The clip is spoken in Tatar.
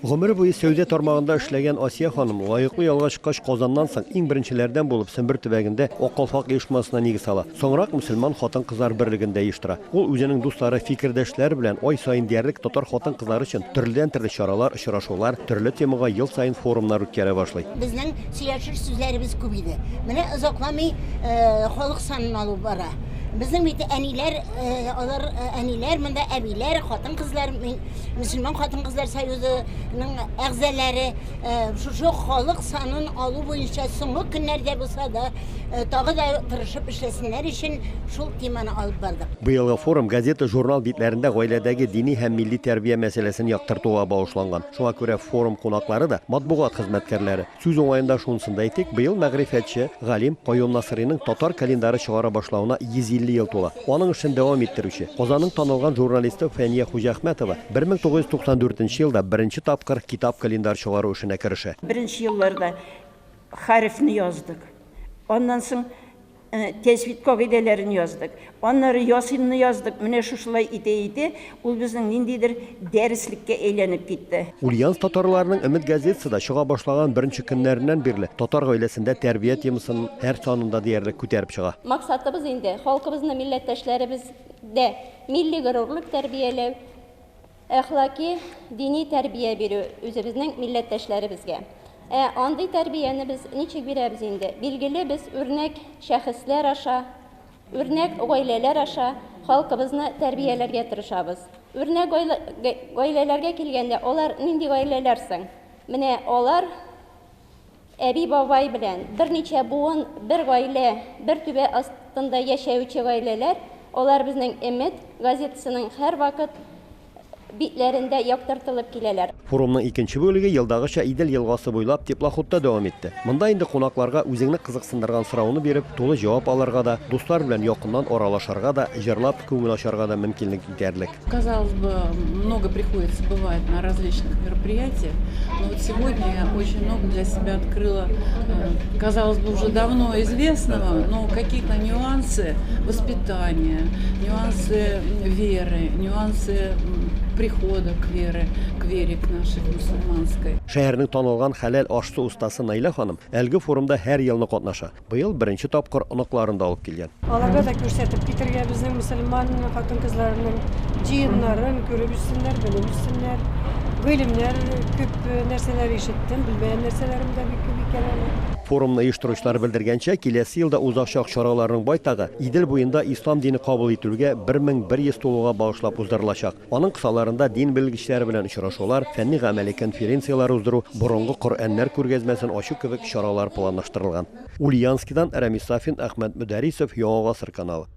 Гомер буе сәүдә тармагында эшләгән Асия ханым лаеклы ялга чыккач Казаннан соң иң беренчеләрдән булып Сембер төбәгендә Аккалфак оешмасына нигез сала. Соңрак мөселман хатын-кызлар берлегендә оештыра. Ул үзенең дуслары, фикердәшләр белән ай саен диярлек татар хатын-кызлар өчен төрле чаралар, очрашулар, төрле темага ел саен форумнар үткәрә башлый. Безнең сөйләшер сүзләребез күп иде. Менә озакламый халык санын алу бара. Безнең бит әниләр, алар әниләр, монда әбиләр, хатын-кызлар, мөселман хатын-кызлар союзының әгъзалары шушы халык санын алу буенча соңгы көннәрдә булса да тагы да тырышып эшләсеннәр өчен шул теманы алып бардык. Быелгы форум газета, журнал битләрендә гаиләдәге дини һәм милли тәрбия мәсьәләсен яктыртуга багышланган. Шуңа күрә форум кунаклары да матбугат хезмәткәрләре. Сүз уңаенда шунсында әйтик, быел мәгърифәтче, галим Каюм Насыйриның татар календары чыгара башлауына 150 ел тула. Аның эшен дәвам иттерүче Казанның танылган журналисты Фәния Хуҗахмәтова 1994 елда беренче тапкыр китап календар чыгару эшенә керешә. Birinci yıllarda harfini yazdık. Ondan sonra tespit kaidelerini yazdık. Onları Yasin'ini yazdık. Mine şuşulay ideydi. Ул безнең ниндидер дәреслеккә әйләнеп китте. Ульяновск татарларының Өмет газетасы да чыга башлаган беренче көннәреннән бирле татар гаиләсендә тәрбия темасын һәр санында диярлек күтәреп чыга. Максатыбыз инде халкыбызны, милләттәшләребездә милли горурлык тәрбияләү, әхлаки, дини тәрбия бирү үзебезнең милләттәшләребезгә. Андый тәрбияне без ничек бирәбез инде? Билгеле, без үрнәк шәхесләр аша, үрнәк гаиләләр аша халкыбызны тәрбияләргә тырышабыз. Үрнәк гаиләләргә килгәндә, алар нинди гаиләләр соң? Менә алар әби бабай белән берничә буын, бер гаилә, бер түбә астында яшәүче гаиләләр, алар безнең Өмет газетасының һәр вакыт битләрендә яктыртылып киләләр. Форумның икенче бүлеге елдагыча Идел елгасы буйлап теплоходта дәвам итте. Монда инде кунакларга үзеңне кызыксындырган сорауны биреп, тулы җавап алырга да, дуслар белән якыннан аралашырга да, җырлап күңел ачарга да мөмкинлек итәрлек. Казалось бы, много приходится бывать на различных мероприятиях, но вот сегодня я очень много для себя открыла, казалось бы, уже давно известного, но какие-то нюансы воспитания, нюансы веры, нюансы прихода к вере к нашей мусульманской. Шәһәрнең танылган хәләл ашчы устасы Найла ханым әлге форумда һәр елны катнаша. Быел беренче тапкыр оныкларын да алып килгән. Аларга да күрсәтеп китергә безнең мөселман хатын-кызларның җыеннарын күреп үссеннәр, белеп үссеннәр. Гыйлемнәр күп нәрсәләр ишеттем, белмәгән нәрсәләрем дә бик күп икән. Форумны оештыручылар белдергәнчә, киләсе елда узачак чараларның байтагы Идел буенда ислам дине кабул итүгә 1100 тулуга багышлап уздырылачак. Аның кысаларында дин белгечләре белән очрашулар, фәнни-гамәли конференциялар уздыру, борынгы Коръәннәр күргәзмәсен ачу кебек чаралар планлаштырылган. Ульяновскдан Рамис Сафин, Әхмәт Мөдәрисов, Яңа Гасыр каналы.